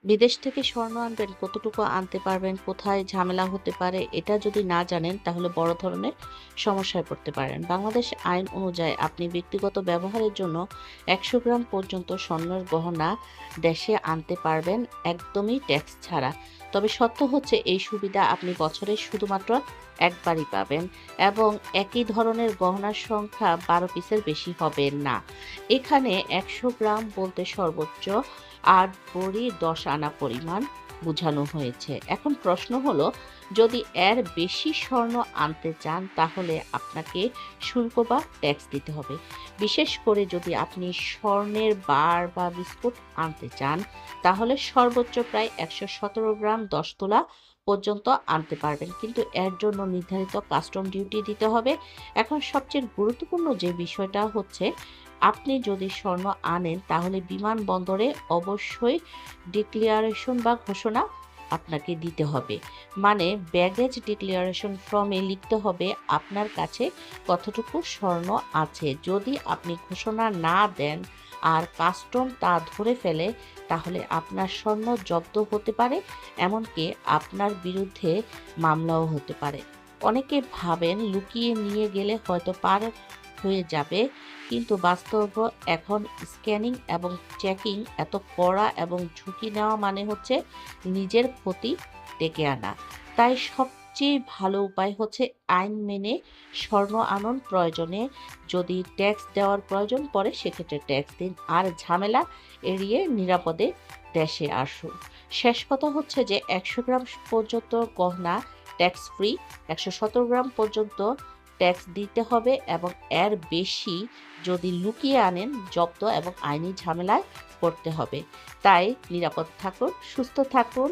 বিদেশ থেকে স্বর্ণ আনবেন, কতটুকু আনতে পারবেন, কোথায় ঝামেলা হতে পারে, এটা যদি না জানেন তাহলে বড় ধরনের সমস্যায় পড়তে পারেন। বাংলাদেশ আইন অনুযায়ী আপনি ব্যক্তিগত ব্যবহারের জন্য ১০০ গ্রাম পর্যন্ত স্বর্ণের গহনা দেশে আনতে পারবেন একদমই ট্যাক্স ছাড়া। তবে শর্ত হচ্ছে এই সুবিধা আপনি বছরে শুধুমাত্র একবারই পাবেন এবং একই ধরনের গহনার সংখ্যা ১২ পিসের বেশি হবে না। এখানে ১০০ গ্রাম বলতে সর্বোচ্চ ৮ ভরি ১০ আনা পরিমাণ বুঝানো হয়েছে। এখন প্রশ্ন হলো, যদি এর বেশি স্বর্ণ আনতে চান তাহলে আপনাকে শুল্ক বা ট্যাক্স দিতে হবে। বিশেষ করে যদি আপনি স্বর্ণের বার বা বিস্কুট আনতে চান তাহলে সর্বোচ্চ প্রায় ১১৭ গ্রাম ১০ তোলা পর্যন্ত আনতে পারবেন। কিন্তু এর জন্য নির্ধারিত কাস্টম ডিউটি দিতে হবে। এখন সবচেয়ে গুরুত্বপূর্ণ যে বিষয়টা হচ্ছে, আপনি যদি স্বর্ণ আনেন তাহলে বিমানবন্দরে অবশ্যই ডিক্লারেশন বা ঘোষণা আপনাকে দিতে হবে। মানে ব্যাগেজ ডিক্লারেশন ফর্মে লিখতে হবে আপনার কাছে কতটুকু স্বর্ণ আছে। যদি আপনি ঘোষণা না দেন আর কাস্টম তা ধরে ফেলে তাহলে আপনার স্বর্ণ জব্দ হতে পারে, এমনকি আপনার বিরুদ্ধে মামলাও হতে পারে। অনেকে ভাবেন লুকিয়ে নিয়ে গেলে হয়তো পার হয়ে যাবে, কিন্তু বাস্তব এখন স্ক্যানিং এবং চেকিং এত কড়া এবং ঝুঁকি নেওয়া মানে হচ্ছে নিজের ক্ষতি ডেকে আনা। তাই সবচেয়ে ভালো উপায় হচ্ছে আইন মেনে স্বর্ণ আনন। প্রয়োজনে যদি ট্যাক্স দেওয়ার প্রয়োজন পড়ে সেক্ষেত্রে ট্যাক্স দিন, আর ঝামেলা এড়িয়ে নিরাপদে দেশে আসুন। শেষ কথা হচ্ছে যে ১০০ গ্রাম পর্যন্ত গহনা ট্যাক্স ফ্রি, ১১৭ গ্রাম পর্যন্ত ট্যাক্স দিতে হবে এবং এর বেশি যদি লুকিয়ে আনেন জব্দ এবং আইনি ঝামেলায় পড়তে হবে। তাই নিরাপদ থাকুন, সুস্থ থাকুন।